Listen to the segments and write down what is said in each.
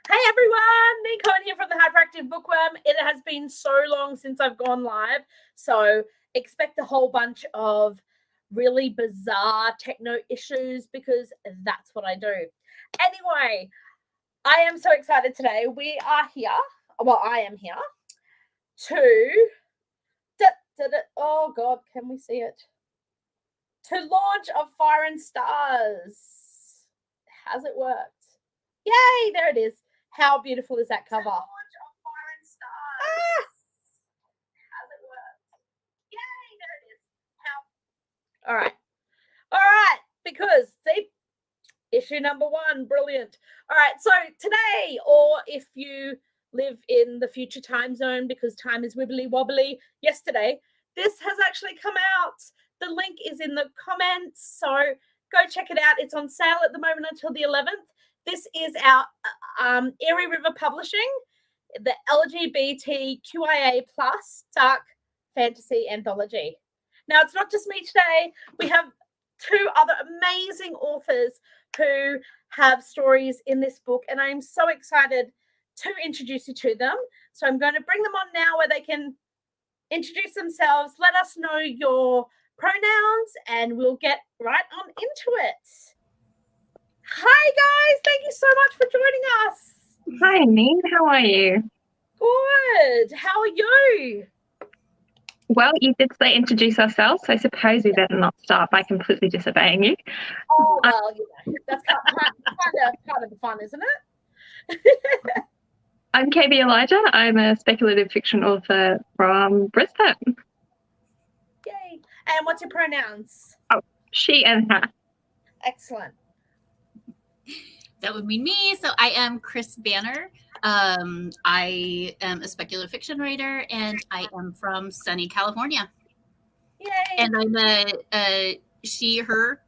Hey everyone, Nick Cohen here from the Hyperactive Bookworm. It has been so long since I've gone live, so expect a whole bunch of really bizarre techno issues because that's what I do. Anyway, I am so excited today. We are here, I am here to, oh God, can we see it? To launch of Fire and Stars. Has it worked? Yay, there it is. How beautiful is that cover? Launch of Fire and Stars. Has it worked? Yay, there it is. All right, because see, issue number 1, brilliant. All right, so today, or if you live in the future time zone because time is wibbly wobbly, yesterday, this has actually come out. The link is in the comments, so go check it out. It's on sale at the moment until the 11th. This is our Eerie River Publishing, the LGBTQIA+ dark fantasy anthology. Now, it's not just me today. We have 2 other amazing authors who have stories in this book, and I'm so excited to introduce you to them. So I'm going to bring them on now where they can introduce themselves, let us know your pronouns, and we'll get right on into it. Hi guys, thank you so much for joining us. Hi Neen, how are you? Good. How are you? Well, you did say introduce ourselves, so I suppose we better not start by completely disobeying you. Oh, well, that's kind of the fun, isn't it? I'm K.B Elijah. I'm a speculative fiction author from Brisbane. Yay. And what's your pronouns? Oh, she and her. Excellent. That would be me. So I am Chris Banner. I am a speculative fiction writer, and I am from sunny California. Yay! And I'm a she, her.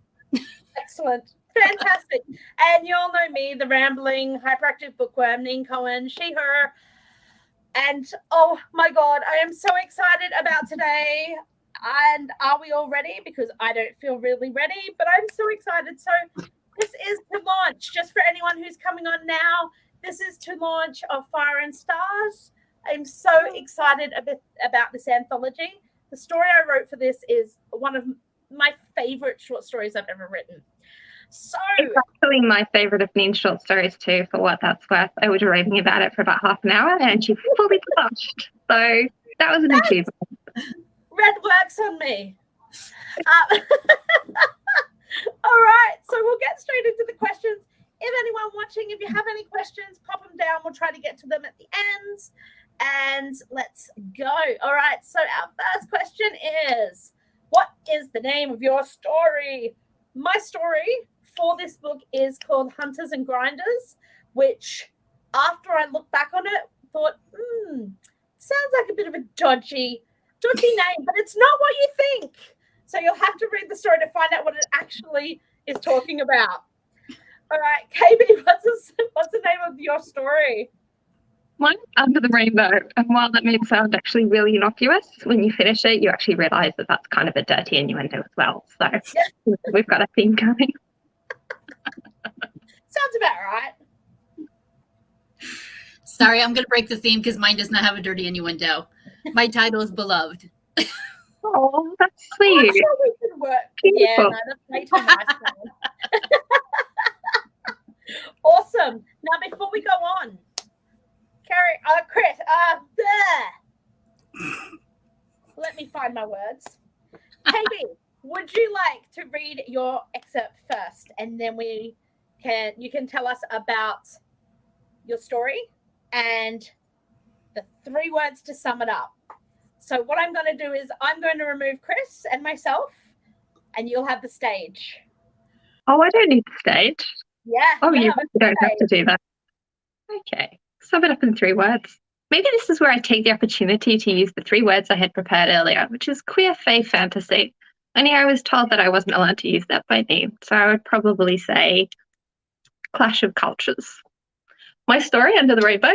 Excellent. Fantastic. And you all know me, the rambling, hyperactive bookworm, Neen Cohen, she, her. And oh my God, I am so excited about today. And are we all ready? Because I don't feel really ready, but I'm so excited. So this is to launch, just for anyone who's coming on now, this is to launch of Fire and Stars. I'm so excited about this anthology. The story I wrote for this is one of my favorite short stories I've ever written. So it's actually my favorite of Neen's short stories too, for what that's worth. I was raving about it for about half an hour and she fully blushed. So that was an achievement. Red works on me. All right, so we'll get straight into the questions. If anyone watching, if you have any questions, pop them down. We'll try to get to them at the end. And let's go. All right, so our first question is, what is the name of your story? My story for this book is called Hunters and Grinders, which after I look back on it, thought, sounds like a bit of a dodgy name, but it's not what you think. So you'll have to read the story to find out what it actually is talking about. All right, KB, what's the name of your story? Mine's Under the Rainbow. And while that may sound actually really innocuous, when you finish it, you actually realise that that's kind of a dirty innuendo as well. So we've got a theme going. Sounds about right. Sorry, I'm going to break the theme because mine does not have a dirty innuendo. My title is Beloved. Oh, that's sweet. I'm sure we can work. Beautiful. Yeah, no, that's way too nice. Awesome. Now, before we go on, Chris, let me find my words. KB, would you like to read your excerpt first, and then you can tell us about your story and the 3 words to sum it up. So what I'm going to do is I'm going to remove Chris and myself, and you'll have the stage. Oh, I don't need the stage. Yeah. Oh, you don't have to do that. Okay. Sum it up in 3 words. Maybe this is where I take the opportunity to use the 3 words I had prepared earlier, which is queer fae fantasy. Only I was told that I wasn't allowed to use that by name, so I would probably say clash of cultures. My story, Under the Rainbow,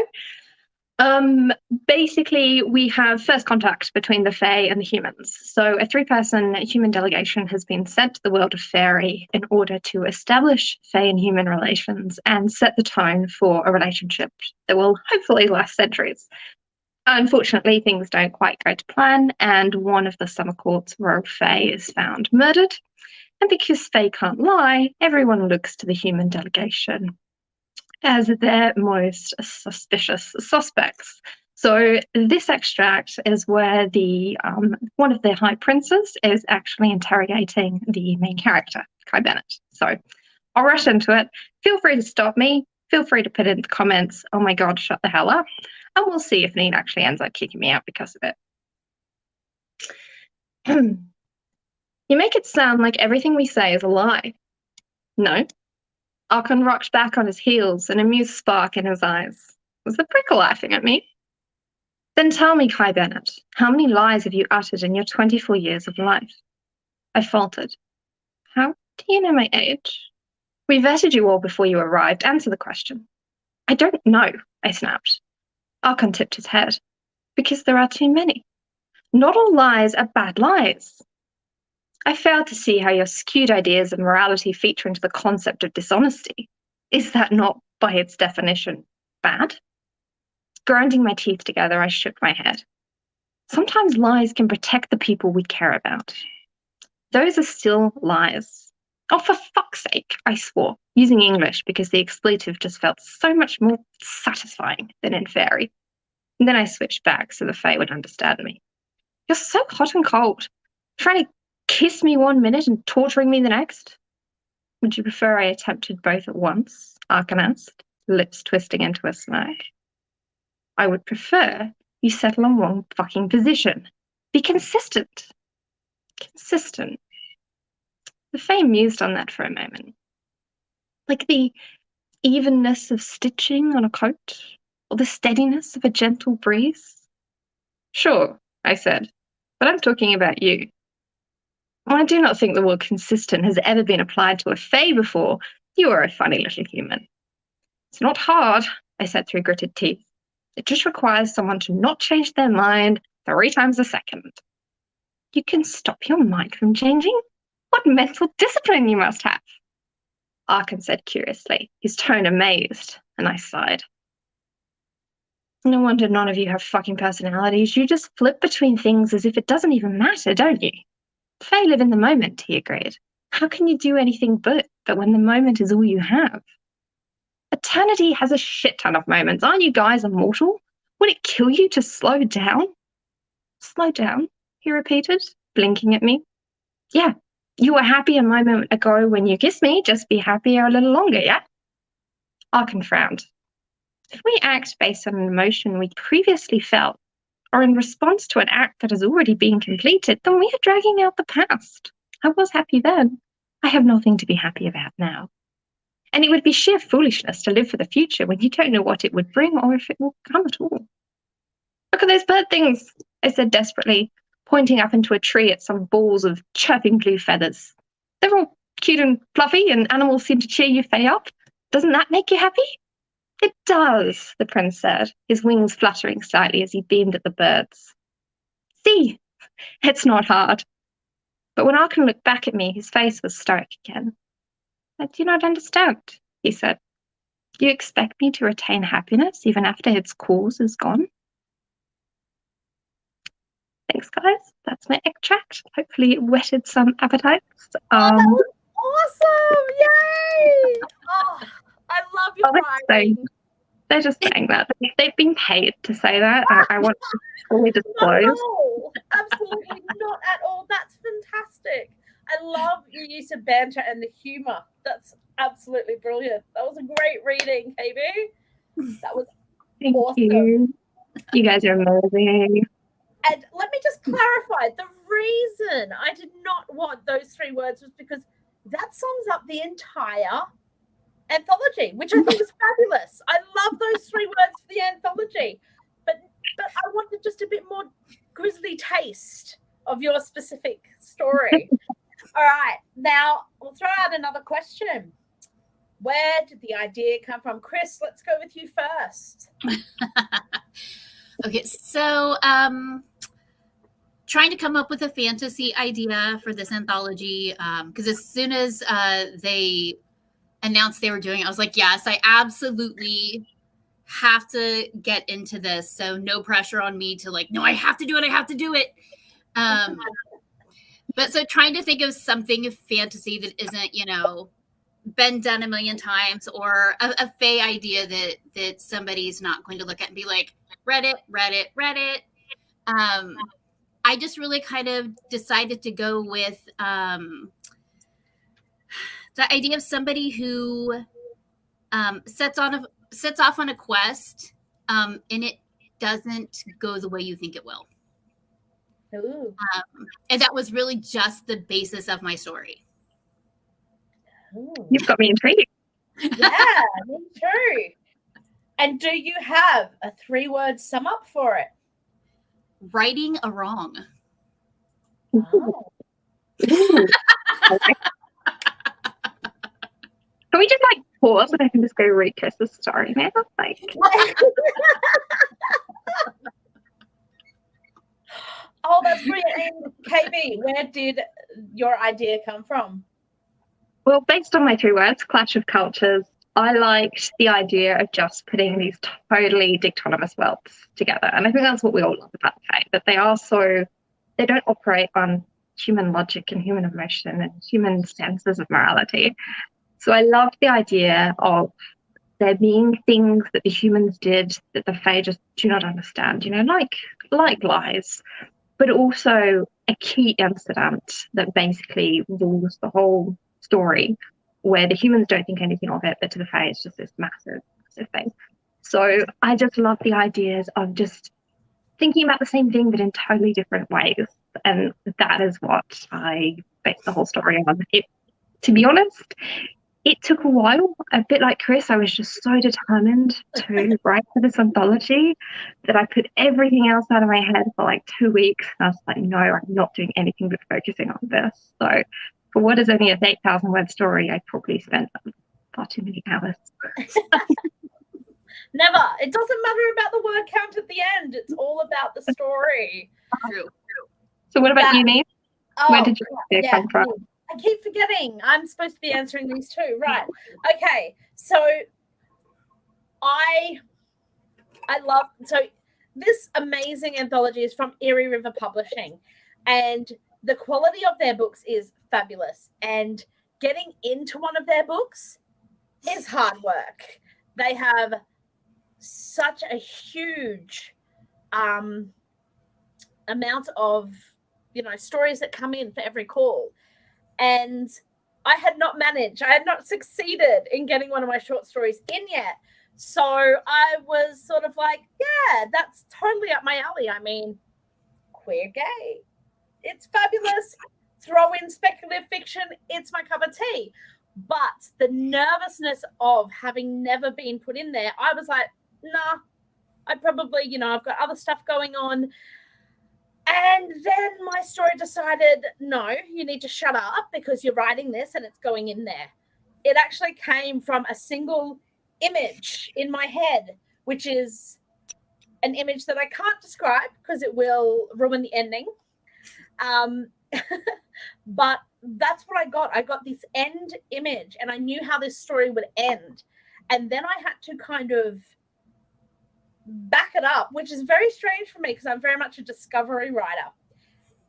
Basically, we have first contact between the Fae and the humans. So a 3-person human delegation has been sent to the world of fairy in order to establish Fae and human relations and set the tone for a relationship that will hopefully last centuries. Unfortunately, things don't quite go to plan, and one of the summer court's royal Fae is found murdered. And because Fae can't lie, everyone looks to the human delegation as their most suspicious suspects. So this extract is where the one of the high princes is actually interrogating the main character, Kai Bennett. So I'll rush into it. Feel free to stop me. Feel free to put in the comments, oh my God, shut the hell up. And we'll see if Neen actually ends up kicking me out because of it. You make it sound like everything we say is a lie. No. Archon rocked back on his heels, an amused spark in his eyes. Was the prickle laughing at me? Then tell me, Kai Bennett, how many lies have you uttered in your 24 years of life? I faltered. How do you know my age? We vetted you all before you arrived. Answer the question. I don't know, I snapped. Archon tipped his head. Because there are too many. Not all lies are bad lies. I failed to see how your skewed ideas of morality feature into the concept of dishonesty. Is that not, by its definition, bad? Grinding my teeth together, I shook my head. Sometimes lies can protect the people we care about. Those are still lies. Oh, for fuck's sake, I swore, using English because the expletive just felt so much more satisfying than in fairy. And then I switched back so the Fae would understand me. You're so hot and cold. Trying to kiss me 1 minute and torturing me the next? Would you prefer I attempted both at once? Archon asked, lips twisting into a smirk. I would prefer you settle on one fucking position. Be consistent. Consistent. The Fae mused on that for a moment. Like the evenness of stitching on a coat, or the steadiness of a gentle breeze. Sure, I said, but I'm talking about you. I do not think the word consistent has ever been applied to a Fae before. You are a funny little human. It's not hard, I said through gritted teeth. It just requires someone to not change their mind 3 times a second. You can stop your mind from changing? What mental discipline you must have. Archon said curiously, his tone amazed, and I sighed. No wonder none of you have fucking personalities. You just flip between things as if it doesn't even matter, don't you? Fae live in the moment, he agreed. How can you do anything but when the moment is all you have? Eternity has a shit ton of moments. Aren't you guys immortal? Would it kill you to slow down? Slow down, he repeated, blinking at me. Yeah, you were happy a moment ago when you kissed me. Just be happier a little longer, yeah? Archon frowned. If we act based on an emotion we previously felt, or in response to an act that has already been completed, then we are dragging out the past. I was happy then. I have nothing to be happy about now. And it would be sheer foolishness to live for the future when you don't know what it would bring or if it will come at all. Look at those bird things, I said desperately, pointing up into a tree at some balls of chirping blue feathers. They're all cute and fluffy, and animals seem to cheer you Fae up. Doesn't that make you happy? It does, the prince said, his wings fluttering slightly as he beamed at the birds. See, it's not hard. But when Archon looked back at me, his face was stoic again. I do not understand, he said. Do you expect me to retain happiness even after its cause is gone? Thanks, guys. That's my extract. Hopefully it whetted some appetites. That was awesome! Yay! Oh, I love your writing. They're just saying that. They've been paid to say that. I want to fully disclose. Not at all. Absolutely not at all. That's fantastic. I love your use of banter and the humour. That's absolutely brilliant. That was a great reading, KB. That was awesome. You. You guys are amazing. And let me just clarify, the reason I did not want those 3 words was because that sums up the entire anthology, which I think is fabulous. I love those 3 words for the anthology. But I wanted just a bit more grisly taste of your specific story. All right, now we'll throw out another question. Where did the idea come from? Chris, let's go with you first. Okay, so trying to come up with a fantasy idea for this anthology, because as soon as they announced they were doing it, I was like, yes, I absolutely have to get into this. So no pressure on me to like, no, I have to do it. But so trying to think of something fantasy that isn't, been done a million times, or a fae idea that somebody's not going to look at and be like, read it. I just really kind of decided to go with the idea of somebody who sets off on a quest, and it doesn't go the way you think it will. Ooh. And that was really just the basis of my story. Ooh. You've got me intrigued. Yeah, me too. And do you have a 3-word sum up for it? Righting a wrong. Oh. Okay. Can we just like pause and I can just go read Chris's story now? Like, Oh, that's brilliant. And KB, where did your idea come from? well, based on my 3 words, clash of cultures, I liked the idea of just putting these totally dichotomous worlds together. And I think that's what we all love about the fact that they don't operate on human logic and human emotion and human senses of morality. So I loved the idea of there being things that the humans did that the Fae just do not understand, like lies, but also a key incident that basically rules the whole story, where the humans don't think anything of it, but to the Fae it's just this massive thing. So I just love the ideas of just thinking about the same thing but in totally different ways, and that is what I based the whole story on. To be honest, it took a while. A bit like Chris, I was just so determined to write for this anthology that I put everything else out of my head for like 2 weeks. And I was like, no, I'm not doing anything but focusing on this. So for what is only a 8,000-word story, I probably spent far too many hours. Never. It doesn't matter about the word count at the end. It's all about the story. True. So what about you, Neve? Where did your idea come from? I keep forgetting. I'm supposed to be answering these too. Right. Okay. So I love, so this amazing anthology is from Eerie River Publishing, and the quality of their books is fabulous. And getting into one of their books is hard work. They have such a huge amount of, stories that come in for every call. And I had not succeeded in getting one of my short stories in yet. So I was sort of like, yeah, that's totally up my alley. I mean, queer gay. It's fabulous. Throw in speculative fiction. It's my cup of tea. But the nervousness of having never been put in there, I was like, nah, I probably, I've got other stuff going on. And then my story decided, no, you need to shut up because you're writing this and it's going in there. It actually came from a single image in my head, which is an image that I can't describe because it will ruin the ending. But that's what I got. I got this end image and I knew how this story would end. And then I had to kind of back it up, which is very strange for me because I'm very much a discovery writer.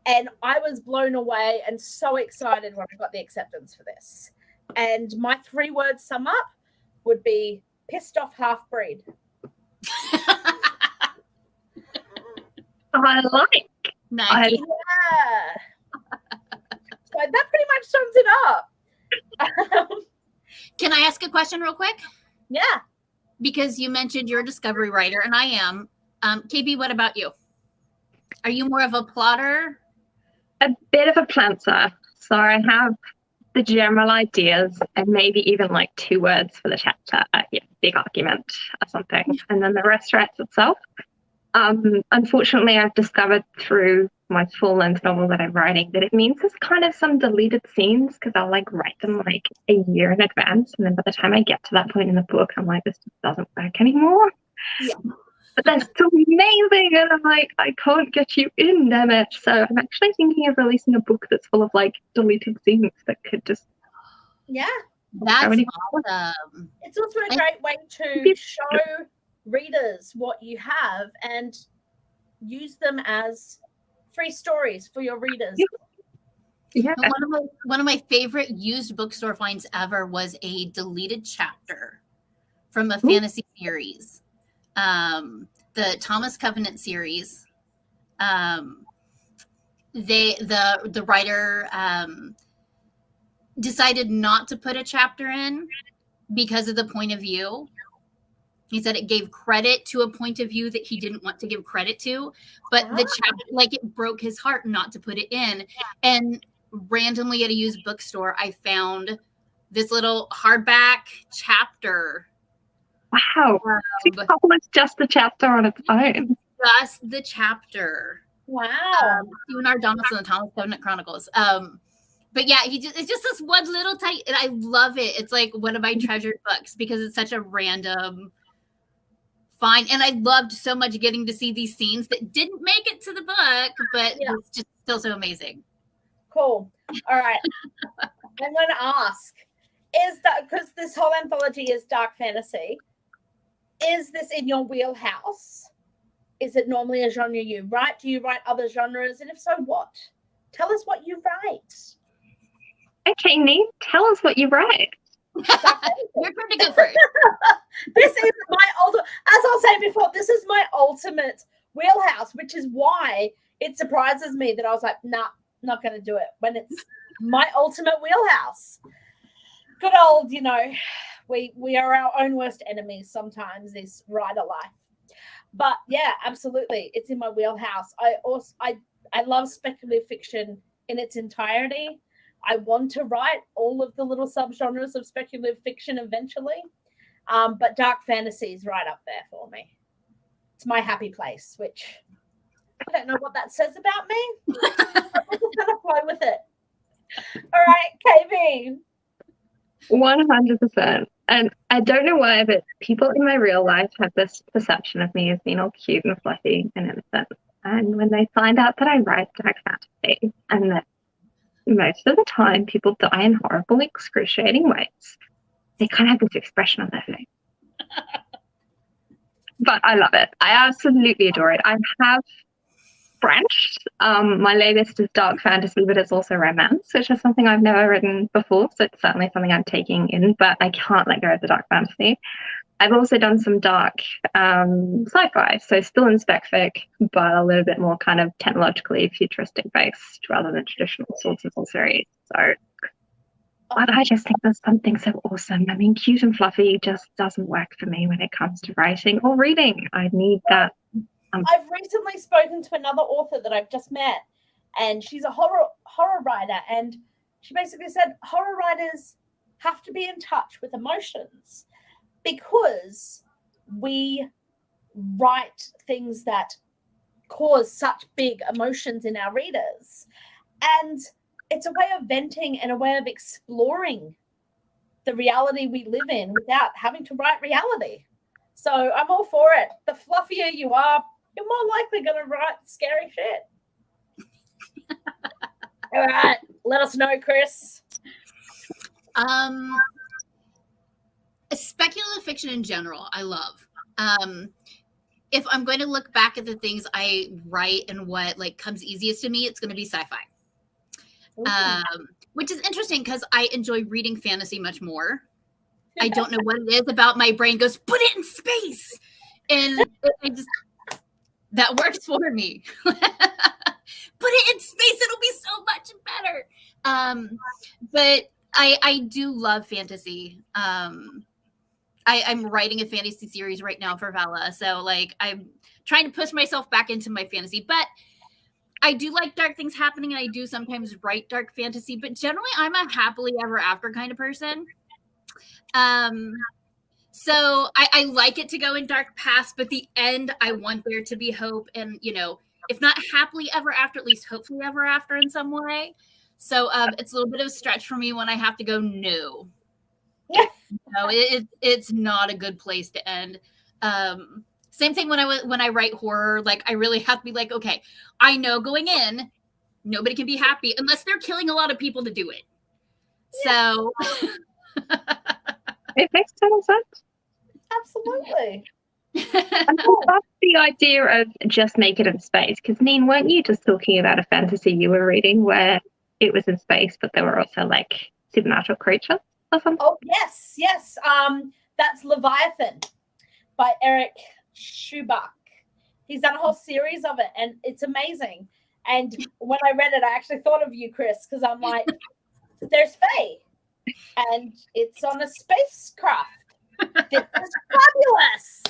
And I was blown away and so excited when I got the acceptance for this. And my 3-word sum up would be pissed off half-breed. I like. Nice. Yeah. So that pretty much sums it up. Can I ask a question real quick? Yeah. Because you mentioned you're a discovery writer, and I am. KB, what about you? Are you more of a plotter? A bit of a planter. So I have the general ideas and maybe even like 2 words for the chapter, big argument or something, and then the rest writes itself. Unfortunately, I've discovered through my full-length novel that I'm writing that it means there's kind of some deleted scenes because I'll like write them like a year in advance, and then by the time I get to that point in the book, I'm like, this just doesn't work anymore. Yeah. but they're still amazing. And I'm like, I can't get you in, damn it. So I'm actually thinking of releasing a book that's full of like deleted scenes that could just That's already- awesome. It's also a great way to show readers what you have and use them as free stories for your readers. Yeah. One of my favorite used bookstore finds ever was a deleted chapter from a fantasy series, the Thomas Covenant series. The writer decided not to put a chapter in because of the point of view. He said it gave credit to a point of view that he didn't want to give credit to, but the chapter, like, it broke his heart not to put it in. And randomly at a used bookstore, I found this little hardback chapter. Wow. It's just the chapter on its own. Just the chapter. Wow. Stephen R. Donaldson, the Thomas Covenant Chronicles. But yeah, it's just this one little tight, and I love it. It's like one of my treasured books because it's such a random find. And I loved so much getting to see these scenes that didn't make it to the book, but it's just still so amazing. Cool. All right. I'm going to ask, is that, because this whole anthology is dark fantasy, is this in your wheelhouse? Is it normally a genre you write? Do you write other genres? And if so, what? Tell us what you write. Okay, Neve, tell us what you write. You're going to go first. This is my ultimate, as I'll say before, this is my ultimate wheelhouse, which is why it surprises me that I was like, nah, not going to do it when it's my ultimate wheelhouse. Good old, we are our own worst enemies sometimes, this writer life. But yeah, absolutely, it's in my wheelhouse. I love speculative fiction in its entirety. I want to write all of the little subgenres of speculative fiction eventually. But dark fantasy is right up there for me. It's my happy place, which I don't know what that says about me. I'm just going to flow with it. All right, KB. 100%. And I don't know why, but people in my real life have this perception of me as being all cute and fluffy and innocent. And when they find out that I write dark fantasy and that most of the time people die in horrible, excruciating ways, they kind of have this expression on their face. But I love it. I absolutely adore it. I have branched. My latest is dark fantasy, but it's also romance, which is something I've never written before. So it's certainly something I'm taking in, but I can't let go of the dark fantasy. I've also done some dark sci-fi, so still in spec fic, but a little bit more kind of technologically futuristic based rather than traditional sources or series. So, but I just think there's something so awesome. I mean, cute and fluffy just doesn't work for me when it comes to writing or reading. I need that. I've recently spoken to another author that I've just met, and she's a horror writer, and she basically said horror writers have to be in touch with emotions because we write things that cause such big emotions in our readers. And it's a way of venting and a way of exploring the reality we live in without having to write reality. So I'm all for it. The fluffier you are, you're more likely going to write scary shit. All right. Let us know, Chris. Speculative fiction in general, I love. If I'm going to look back at the things I write and what comes easiest to me, it's going to be sci-fi. Which is interesting because I enjoy reading fantasy much more. I don't know what it is about my brain goes, put it in space. And that works for me. Put it in space. It'll be so much better. But I do love fantasy. I'm writing a fantasy series right now for Vala. So I'm trying to push myself back into my fantasy, but I do like dark things happening. And I do sometimes write dark fantasy, but generally I'm a happily ever after kind of person. So I like it to go in dark paths, but the end, I want there to be hope and, if not happily ever after, at least hopefully ever after in some way. So it's a little bit of a stretch for me when I have to go, no. No, it's not a good place to end. Same thing when I write horror. Like, I really have to be like, okay, I know going in, nobody can be happy unless they're killing a lot of people to do it. So it makes total sense. Absolutely. And that's the idea of just make it in space. Because Neen, weren't you just talking about a fantasy you were reading where it was in space, but there were also like supernatural creatures or something? Oh yes. That's Leviathan by Eric Schubach. He's done a whole series of it, and it's amazing. And when I read it, I actually thought of you, Chris, because I'm like, there's Faye, and it's on a spacecraft. This is fabulous.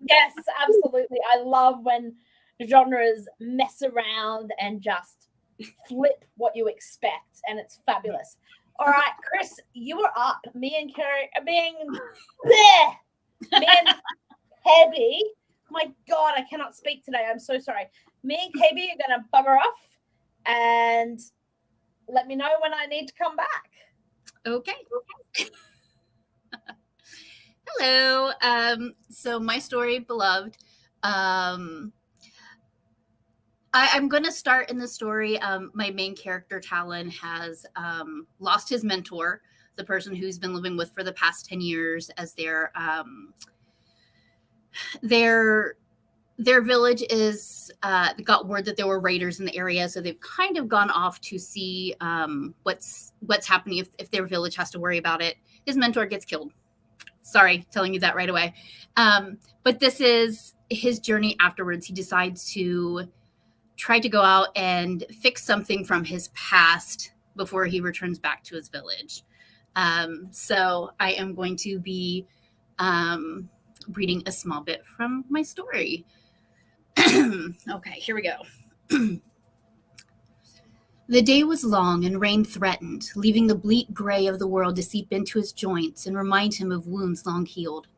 Yes, absolutely. I love when genres mess around and just flip what you expect, and it's fabulous. All right, Chris, you are up. Me and KB. My God, I cannot speak today. I'm so sorry. Me and KB are going to bugger off and let me know when I need to come back. Okay. Hello. So my story, Beloved. I'm going to start in the story. My main character, Talon, has lost his mentor, the person who's been living with for the past 10 years, as their village is got word that there were raiders in the area, so they've kind of gone off to see what's happening if their village has to worry about it. His mentor gets killed. Sorry, telling you that right away. But this is his journey afterwards. He decides to try to go out and fix something from his past before he returns back to his village. So I am going to be reading a small bit from my story. Okay, here we go. The day was long and rain threatened, leaving the bleak gray of the world to seep into his joints and remind him of wounds long healed.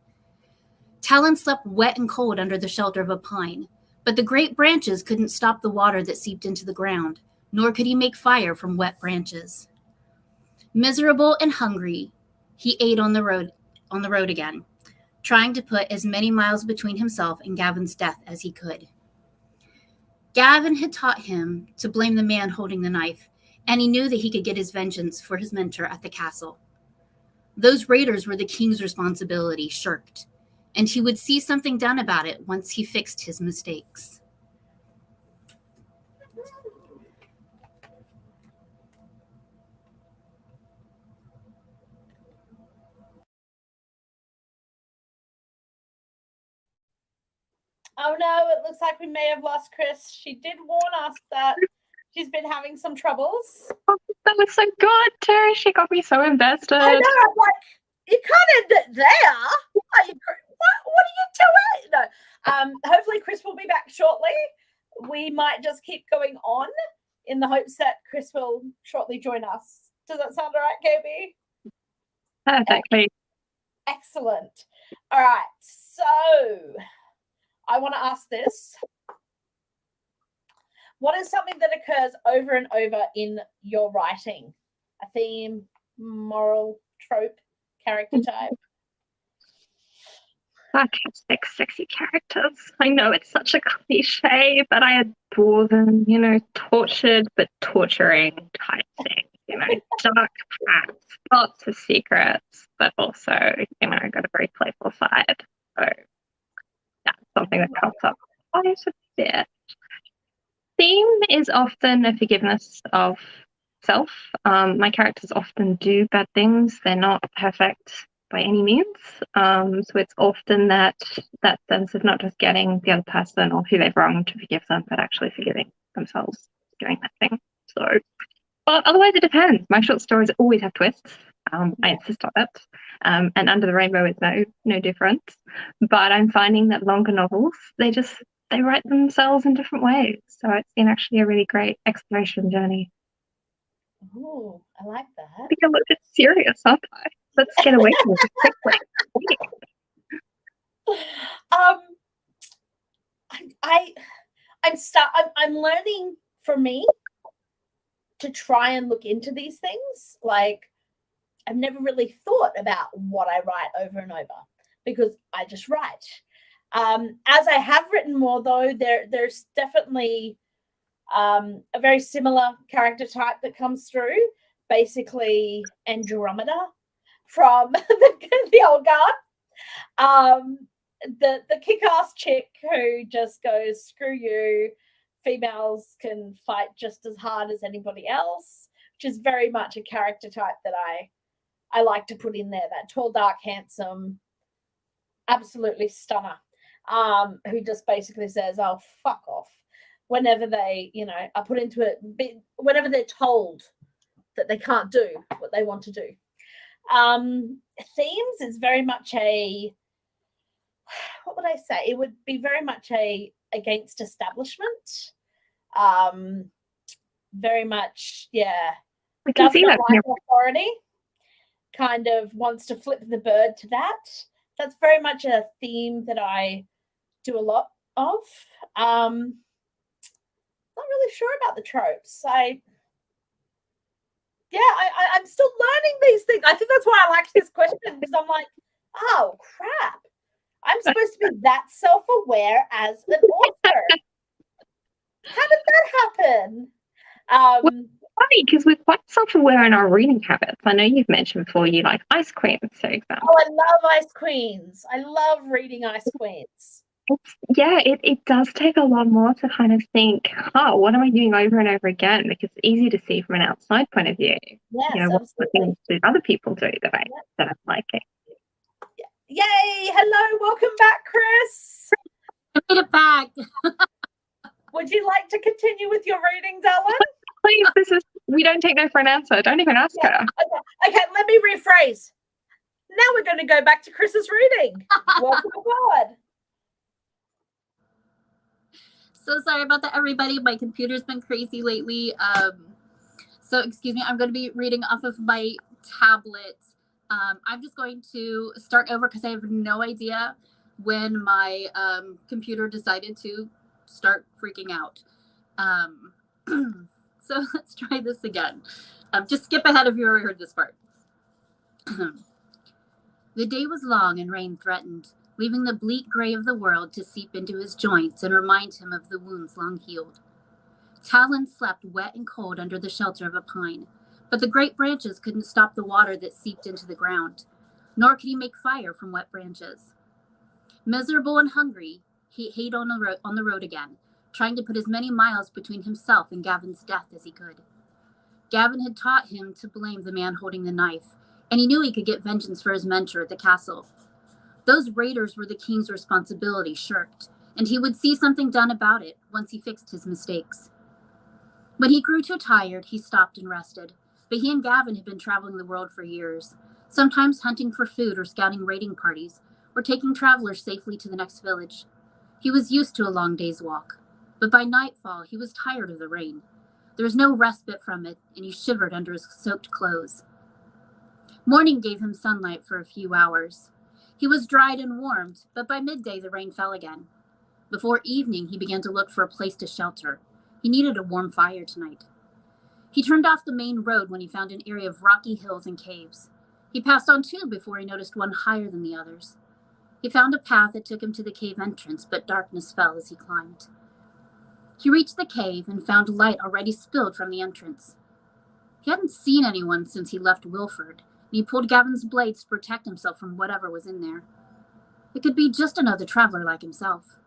Talon slept wet and cold under the shelter of a pine, but the great branches couldn't stop the water that seeped into the ground, nor could he make fire from wet branches. Miserable and hungry, he ate on the road again, trying to put as many miles between himself and Gavin's death as he could. Gavin had taught him to blame the man holding the knife, and he knew that he could get his vengeance for his mentor at the castle. Those raiders were the king's responsibility, shirked, and he would see something done about it once he fixed his mistakes. Oh no, it looks like we may have lost Chris. She did warn us that she's been having some troubles. Oh, that was so good too. She got me so invested. I know, I'm like, you can't end it there. What are you doing? No. Hopefully Chris will be back shortly. We might just keep going on in the hopes that Chris will shortly join us. Does that sound all right, KB? Perfectly. Excellent. All right, so I want to ask this. What is something that occurs over and over in your writing? A theme, moral, trope, character type? Sarcastic, sexy characters. I know it's such a cliche, but I adore them, tortured but torturing type things, dark past, lots of secrets, but also, got a very playful side. So that's something that comes up quite a bit. Theme is often a forgiveness of self. My characters often do bad things. They're not perfect by any means. So it's often that sense of not just getting the other person or who they've wronged to forgive them, but actually forgiving themselves for doing that thing. So, but otherwise it depends. My short stories always have twists. I insist on it. And Under the Rainbow is no different. But I'm finding that longer novels, they write themselves in different ways. So it's been actually a really great exploration journey. Oh, I like that. I think I'm a bit serious, aren't I? Let's get away from it quickly. I'm learning for me to try and look into these things. Like, I've never really thought about what I write over and over because I just write. As I have written more, though, there's definitely a very similar character type that comes through. Basically, Andromeda from the Old Guard. The kick-ass chick who just goes, screw you. Females can fight just as hard as anybody else, which is very much a character type that I like to put in there. That tall, dark, handsome, absolutely stunner, who just basically says, "Oh, fuck off," whenever they, are put into it, whenever they're told that they can't do what they want to do. Themes is very much what would I say? It would be very much against establishment. Very much, yeah. I can see that. Authority. Kind of wants to flip the bird to that. That's very much a theme that I do a lot of. Not really sure about the tropes. I'm still learning these things. I think that's why I liked this question, because I'm like, oh crap, I'm supposed to be that self-aware as an author. How did that happen? Funny, because we're quite self-aware in our reading habits. I know you've mentioned before you like Ice Queen, for example. Oh, I love Ice Queens. I love reading Ice Queens. It does take a lot more to kind of think, oh, what am I doing over and over again? Because it's easy to see from an outside point of view. Yes, what things do other people do that I'm liking. Yay! Hello, welcome back, Chris. I made it back. Would you like to continue with your reading, darling? Please, we don't take no for an answer. Don't even ask her. Okay, let me rephrase. Now we're going to go back to Chris's reading. Welcome aboard. So sorry about that, everybody. My computer's been crazy lately. So excuse me, I'm going to be reading off of my tablet. I'm just going to start over because I have no idea when my computer decided to start freaking out. So let's try this again. Just skip ahead if you already heard this part. The day was long and rain threatened, leaving the bleak gray of the world to seep into his joints and remind him of the wounds long healed. Talon slept wet and cold under the shelter of a pine, but the great branches couldn't stop the water that seeped into the ground, nor could he make fire from wet branches. Miserable and hungry, he ate on the road again, trying to put as many miles between himself and Gavin's death as he could. Gavin had taught him to blame the man holding the knife, and he knew he could get vengeance for his mentor at the castle. Those raiders were the king's responsibility shirked, and he would see something done about it once he fixed his mistakes. When he grew too tired, he stopped and rested, but he and Gavin had been traveling the world for years, sometimes hunting for food or scouting raiding parties, or taking travelers safely to the next village. He was used to a long day's walk, but by nightfall he was tired of the rain. There was no respite from it, and he shivered under his soaked clothes. Morning gave him sunlight for a few hours. He was dried and warmed, but by midday the rain fell again. Before evening, he began to look for a place to shelter. He needed a warm fire tonight. He turned off the main road when he found an area of rocky hills and caves. He passed on two before he noticed one higher than the others. He found a path that took him to the cave entrance, but darkness fell as he climbed. He reached the cave and found light already spilled from the entrance. He hadn't seen anyone since he left Wilford, and he pulled Gavin's blades to protect himself from whatever was in there. It could be just another traveler like himself.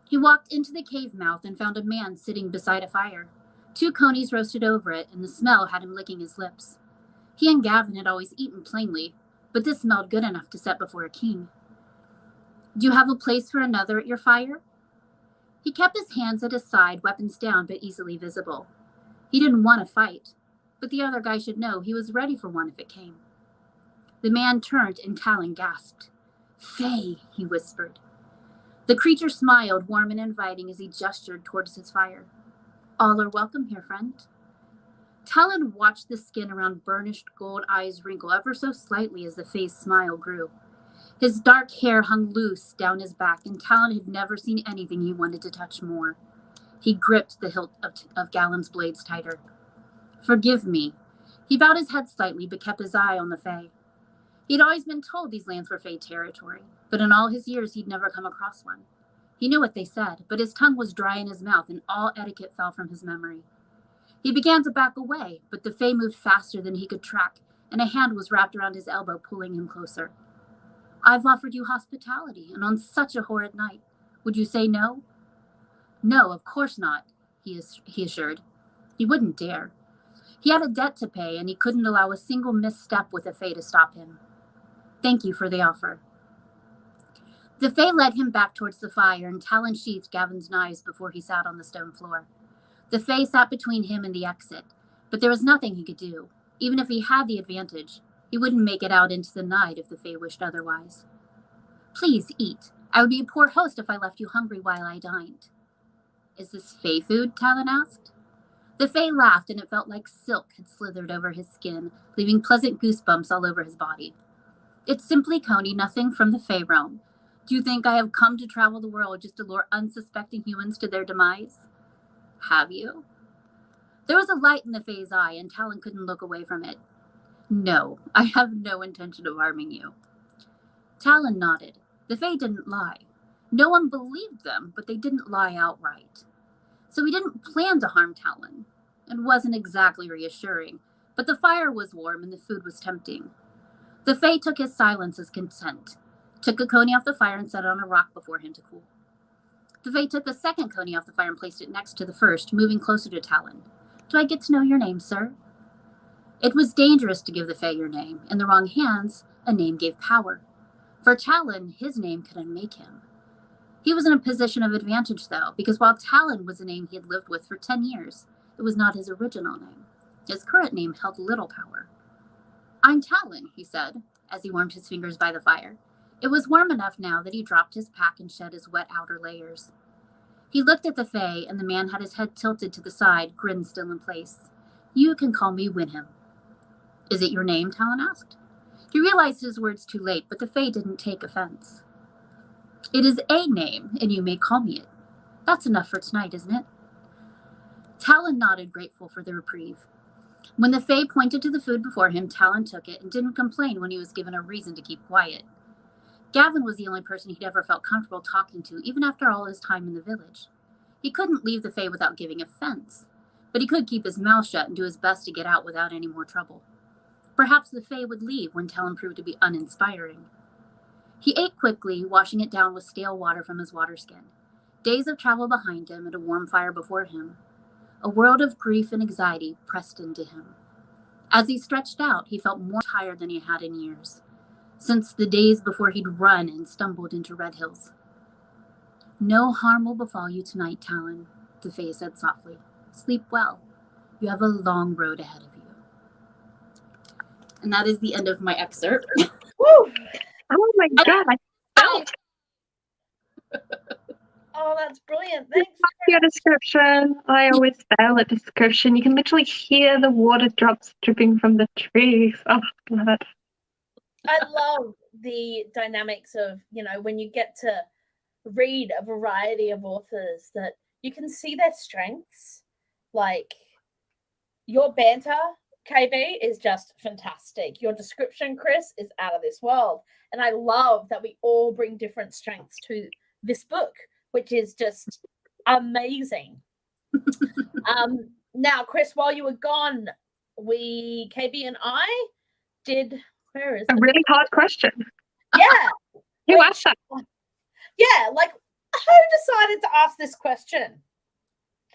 He walked into the cave mouth and found a man sitting beside a fire. 2 conies roasted over it, and the smell had him licking his lips. He and Gavin had always eaten plainly, but this smelled good enough to set before a king. Do you have a place for another at your fire? He kept his hands at his side, weapons down but easily visible. He didn't want to fight, but the other guy should know he was ready for one if it came. The man turned and Talon gasped. "Faye," he whispered. The creature smiled, warm and inviting, as he gestured towards his fire. "All are welcome here, friend." Talon watched the skin around burnished gold eyes wrinkle ever so slightly as the Fae's smile grew. His dark hair hung loose down his back, and Talon had never seen anything he wanted to touch more. He gripped the hilt of Galen's blades tighter. "Forgive me." He bowed his head slightly, but kept his eye on the Fae. He'd always been told these lands were Fae territory, but in all his years he'd never come across one. He knew what they said, but his tongue was dry in his mouth and all etiquette fell from his memory. He began to back away, but the Fae moved faster than he could track, and a hand was wrapped around his elbow, pulling him closer. I've offered you hospitality, and on such a horrid night. Would you say no? No, of course not, he assured. He wouldn't dare. He had a debt to pay, and he couldn't allow a single misstep with a Fae to stop him. Thank you for the offer. The Fae led him back towards the fire, and Talon sheathed Gavin's knives before he sat on the stone floor. The Fae sat between him and the exit, but there was nothing he could do. Even if he had the advantage, he wouldn't make it out into the night if the Fae wished otherwise. Please eat. I would be a poor host if I left you hungry while I dined. Is this Fae food? Talon asked. The Fae laughed, and it felt like silk had slithered over his skin, leaving pleasant goosebumps all over his body. It's simply Coney, nothing from the Fae realm. Do you think I have come to travel the world just to lure unsuspecting humans to their demise? Have you? There was a light in the Fae's eye, and Talon couldn't look away from it. No, I have no intention of harming you. Talon nodded. The Fae didn't lie. No one believed them, but they didn't lie outright. So he didn't plan to harm Talon. It wasn't exactly reassuring, but the fire was warm and the food was tempting. The Fae took his silence as consent, took a coney off the fire and set it on a rock before him to cool. The Fae took the second coney off the fire and placed it next to the first, moving closer to Talon. Do I get to know your name, sir? It was dangerous to give the Fae your name. In the wrong hands, a name gave power. For Talon, his name could unmake him. He was in a position of advantage, though, because while Talon was a name he had lived with for 10 years, it was not his original name. His current name held little power. I'm Talon, he said, as he warmed his fingers by the fire. It was warm enough now that he dropped his pack and shed his wet outer layers. He looked at the Fae, and the man had his head tilted to the side, grin still in place. You can call me Winham. Is it your name? Talon asked. He realized his words too late, but the Fae didn't take offense. It is a name, and you may call me it. That's enough for tonight, isn't it? Talon nodded, grateful for the reprieve. When the Fae pointed to the food before him, Talon took it and didn't complain when he was given a reason to keep quiet. Gavin was the only person he'd ever felt comfortable talking to, even after all his time in the village. He couldn't leave the Fae without giving offense, but he could keep his mouth shut and do his best to get out without any more trouble. Perhaps the Fae would leave when Talon proved to be uninspiring. He ate quickly, washing it down with stale water from his water skin. Days of travel behind him and a warm fire before him. A world of grief and anxiety pressed into him. As he stretched out, he felt more tired than he had in years, since the days before he'd run and stumbled into Red Hills. No harm will befall you tonight, Talon, the Fae said softly. Sleep well. You have a long road ahead of you. And that is the end of my excerpt. Woo! Oh my God, I felt Oh, that's brilliant. Thanks. your description. I always fail at description. You can literally hear the water drops dripping from the trees. Oh, God. I love the dynamics of, when you get to read a variety of authors that you can see their strengths. Like your banter, KB, is just fantastic. Your description, Chris, is out of this world. And I love that we all bring different strengths to this book, which is just amazing. Now, Chris, while you were gone, KB and I did, where is A really hard question. Yeah. Who asked that? Yeah, like, who decided to ask this question?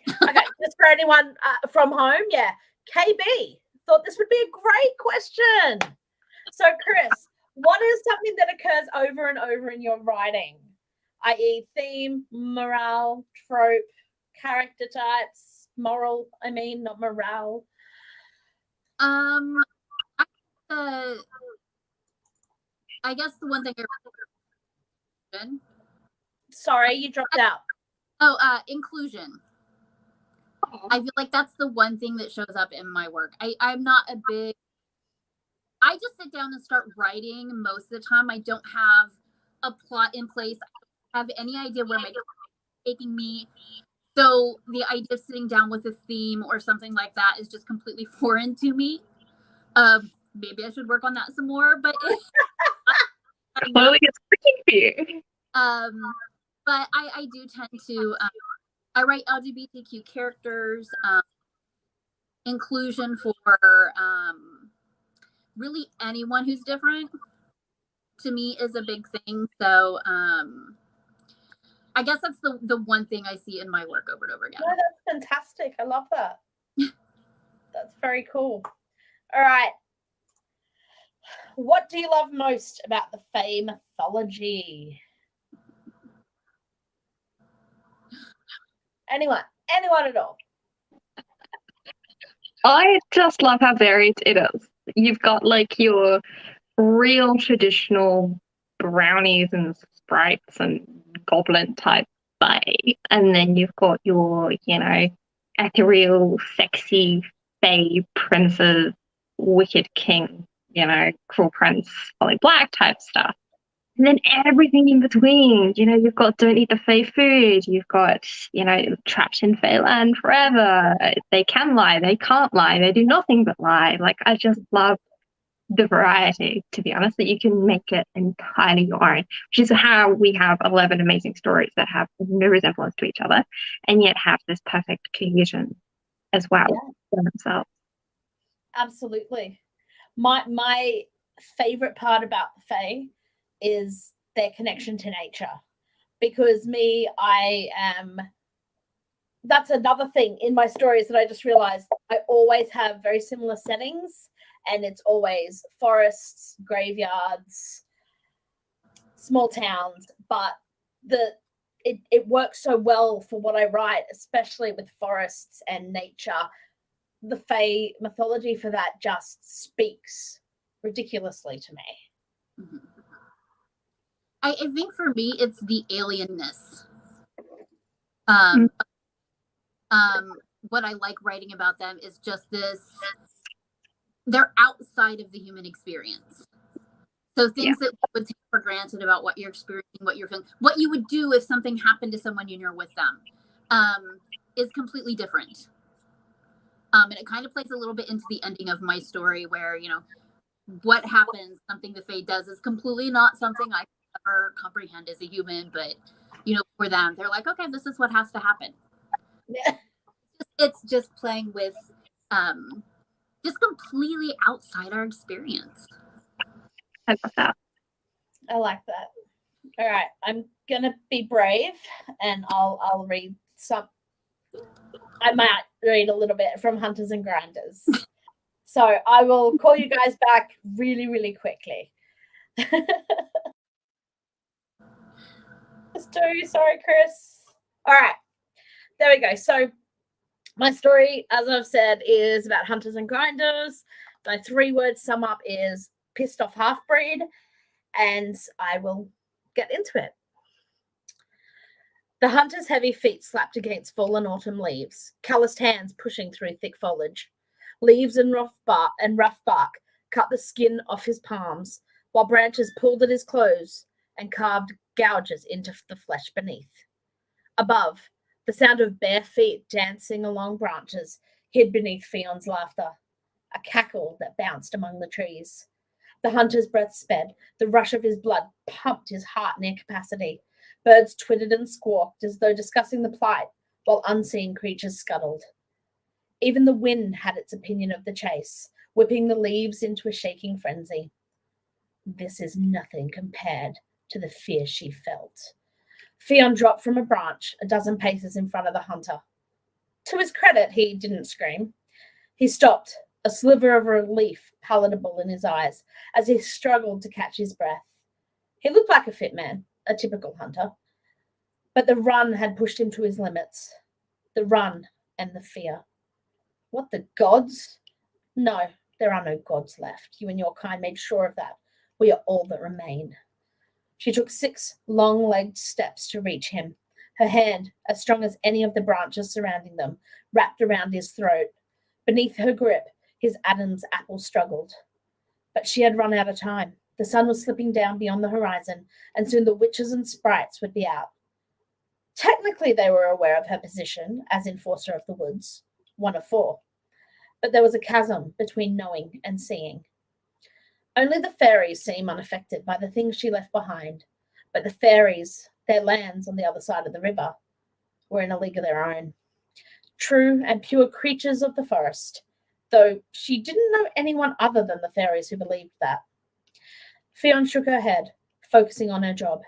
Okay, just for anyone from home, yeah. KB thought this would be a great question. So, Chris, what is something that occurs over and over in your writing? I.e. theme, morale, trope, character types, moral, not morale. I guess the one thing Sorry, you dropped out. Inclusion. I feel like that's the one thing that shows up in my work. I'm not a big... I just sit down and start writing most of the time. I don't have a plot in place. I don't have any idea where my is taking me. So the idea of sitting down with a theme or something like that is just completely foreign to me. maybe I should work on that some more, but Clearly it's working for you. but I do tend to I write LGBTQ characters, inclusion for really anyone who's different to me is a big thing. So I guess that's the one thing I see in my work over and over again. No, that's fantastic. I love that. That's very cool. All right. What do you love most about the Fae mythology? Anyone at all? I just love how varied it is. You've got like your real traditional brownies and sprites and goblin type fae, and then you've got your, ethereal, sexy fae princes, wicked king, cruel prince, Holly Black type stuff. And then everything in between, you've got don't eat the Fae food. You've got, trapped in Faeland forever. They can lie. They can't lie. They do nothing but lie. Like, I just love the variety, to be honest, that you can make it entirely your own, which is how we have 11 amazing stories that have no resemblance to each other and yet have this perfect cohesion as well for themselves. Absolutely. My favorite part about the Fae is their connection to nature, because that's another thing in my stories that I just realized I always have very similar settings, and it's always forests, graveyards, small towns, but it works so well for what I write, especially with forests and nature. The Fae mythology for that just speaks ridiculously to me. Mm-hmm. I think for me, it's the alienness. What I like writing about them is just this, they're outside of the human experience. So things that we would take for granted about what you're experiencing, what you're feeling, what you would do if something happened to someone and you're with them, is completely different. And it kind of plays a little bit into the ending of my story where, what happens, something the Fae does is completely not something I ever comprehend as a human, but for them, they're like, okay, this is what has to happen. Yeah. It's just playing with just completely outside our experience. I love that. I like that. All right, I'm gonna be brave and I'll read some. I might read a little bit from Hunters and Grinders. So I will call you guys back really, really quickly. Sorry, Chris. All right, there we go. So my story, as I've said, is about Hunters and Grinders. My 3-word sum up is pissed off half-breed, and I will get into it. The hunter's heavy feet slapped against fallen autumn leaves, calloused hands pushing through thick foliage. Leaves and rough bark cut the skin off his palms, while branches pulled at his clothes and carved gouges into the flesh beneath. Above, the sound of bare feet dancing along branches hid beneath Fion's laughter, a cackle that bounced among the trees. The hunter's breath sped, the rush of his blood pumped his heart near capacity. Birds twittered and squawked as though discussing the plight, while unseen creatures scuttled. Even the wind had its opinion of the chase, whipping the leaves into a shaking frenzy. This is nothing compared to the fear she felt. Fion dropped from a branch a dozen paces in front of the hunter. To his credit, he didn't scream. He stopped, a sliver of relief palatable in his eyes, as he struggled to catch his breath. He looked like a fit man, a typical hunter. But the run had pushed him to his limits. The run and the fear. What, the gods? No, there are no gods left. You and your kind made sure of that. We are all that remain. She took 6 long-legged steps to reach him, her hand, as strong as any of the branches surrounding them, wrapped around his throat. Beneath her grip, his Adam's apple struggled. But she had run out of time. The sun was slipping down beyond the horizon, and soon the witches and sprites would be out. Technically, they were aware of her position as enforcer of the woods, 1 of 4. But there was a chasm between knowing and seeing. Only the fairies seem unaffected by the things she left behind, but the fairies, their lands on the other side of the river, were in a league of their own. True and pure creatures of the forest, though she didn't know anyone other than the fairies who believed that. Fionn shook her head, focusing on her job.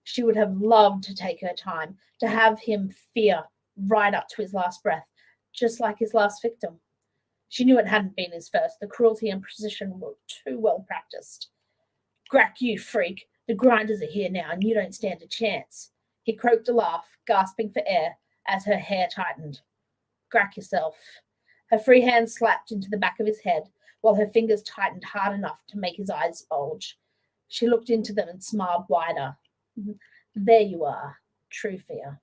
She would have loved to take her time, to have him fear right up to his last breath, just like his last victim. She knew it hadn't been his first. The cruelty and precision were too well practiced. Grack, you freak. The grinders are here now, and you don't stand a chance. He croaked a laugh, gasping for air as her hair tightened. Grack yourself. Her free hand slapped into the back of his head, while her fingers tightened hard enough to make his eyes bulge. She looked into them and smiled wider. There you are, true fear.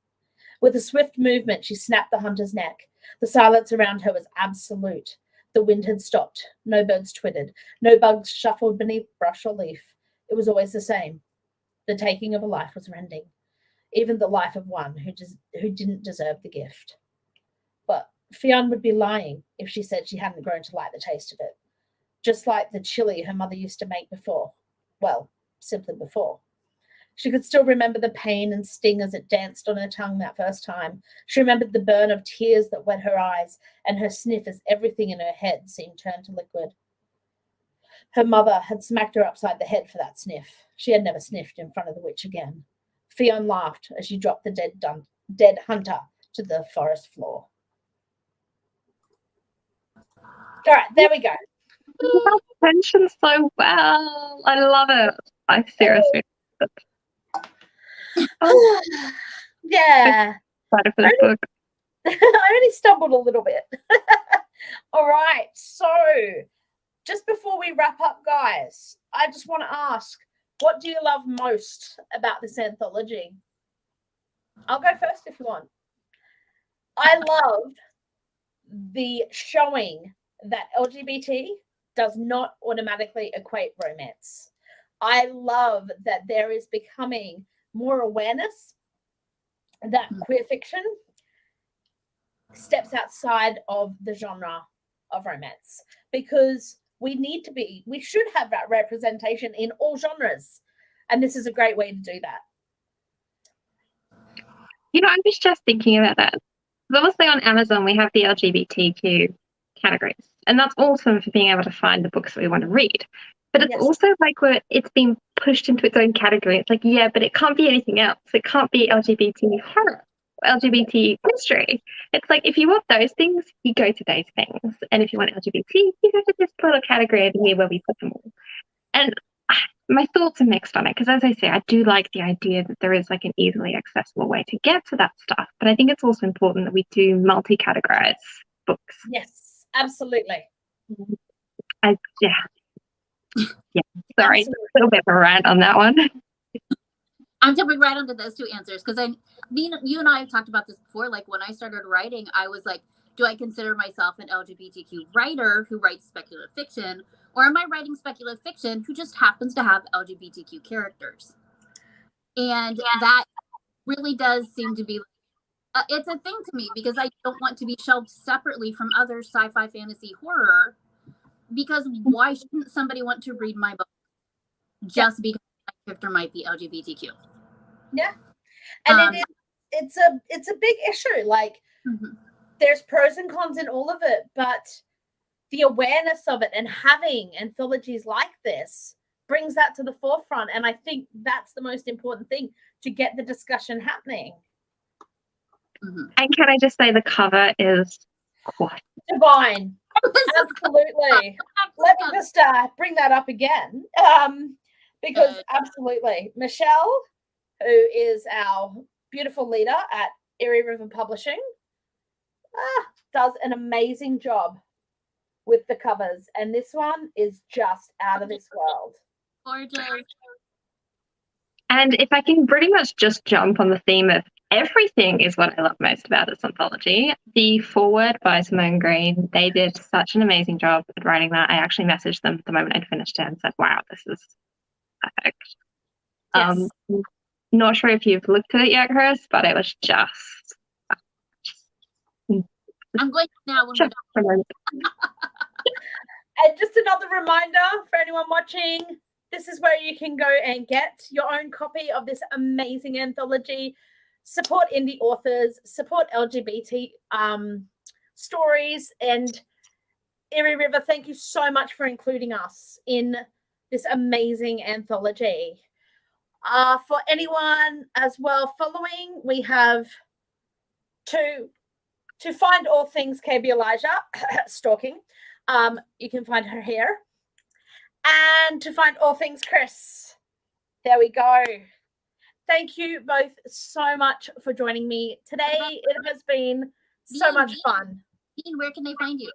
With a swift movement, she snapped the hunter's neck. The silence around her was absolute. The wind had stopped. No birds twittered. No bugs shuffled beneath brush or leaf. It was always the same. The taking of a life was rending, even the life of one who didn't deserve the gift. But Fionn would be lying if she said she hadn't grown to like the taste of it, just like the chili her mother used to make before. Well, simply before. She could still remember the pain and sting as it danced on her tongue that first time. She remembered the burn of tears that wet her eyes and her sniff as everything in her head seemed turned to liquid. Her mother had smacked her upside the head for that sniff. She had never sniffed in front of the witch again. Fionn laughed as she dropped the dead hunter to the forest floor. All right, there we go. Tension so well. I love it. I seriously love it. Oh, Yeah. excited for this book. I only stumbled a little bit. All right, so just before we wrap up, guys, I just want to ask, what do you love most about this anthology? I'll go first if you want. I loved the showing that LGBT does not automatically equate romance. I love that there is becoming more awareness that queer fiction steps outside of the genre of romance, because we should have that representation in all genres, and this is a great way to do that. You know, I was just thinking about that. Obviously on Amazon we have the LGBTQ categories, and that's awesome for being able to find the books that we want to read. But it's also like where it's been pushed into its own category. It's like, yeah, but it can't be anything else. It can't be LGBT horror, LGBT mystery. It's like, if you want those things, you go to those things. And if you want LGBT, you go to this little category over here where we put them all. And my thoughts are mixed on it, because as I say, I do like the idea that there is like an easily accessible way to get to that stuff. But I think it's also important that we do multi-categorize books. Yes, absolutely. Yeah, sorry, absolutely. A little bit of a rant on that one. I'm jumping right onto those two answers, because you and I have talked about this before. Like, when I started writing, I was like, do I consider myself an LGBTQ writer who writes speculative fiction, or am I writing speculative fiction who just happens to have LGBTQ characters? And that really does seem to be it's a thing to me, because I don't want to be shelved separately from other sci-fi, fantasy, horror. Because why shouldn't somebody want to read my book just because my character might be LGBTQ? Yeah, and it's a big issue. Like, there's pros and cons in all of it, but the awareness of it and having anthologies like this brings that to the forefront. And I think that's the most important thing, to get the discussion happening. And can I just say, the cover is divine. Absolutely. Let me just bring that up again, because absolutely, Michelle, who is our beautiful leader at Eerie River Publishing, does an amazing job with the covers, and this one is just out of this world. Gorgeous. And if I can pretty much just jump on the theme of everything is what I love most about this anthology. The foreword by Simone Green, they did such an amazing job at writing that. I actually messaged them the moment I'd finished it and said, wow, this is perfect. Yes. Not sure if you've looked at it yet, Chris, but it was just... I'm going now. When And just another reminder for anyone watching, this is where you can go and get your own copy of this amazing anthology. Support indie authors, support LGBT stories, and Eerie River, thank you so much for including us in this amazing anthology. For anyone as well following, we have to find all things KB Elijah, stalking, you can find her here. And to find all things Chris, there we go. Thank you both so much for joining me today. It has been so much fun. Dean, where can they find you?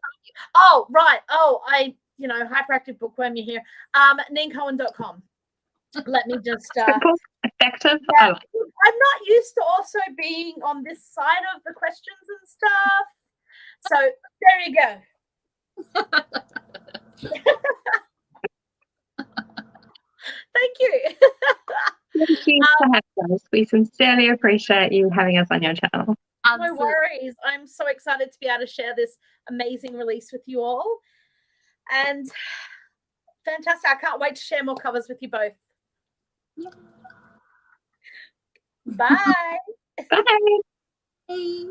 Oh, right. Oh, hyperactive bookworm, you're here. NeenCohen.com. Let me just Simple, effective. yeah, I'm not used to also being on this side of the questions and stuff. So there you go. Thank you. Thank you for having us. We sincerely appreciate you having us on your channel. No worries. I'm so excited to be able to share this amazing release with you all. And fantastic. I can't wait to share more covers with you both. Yeah. Bye. Bye. Hey.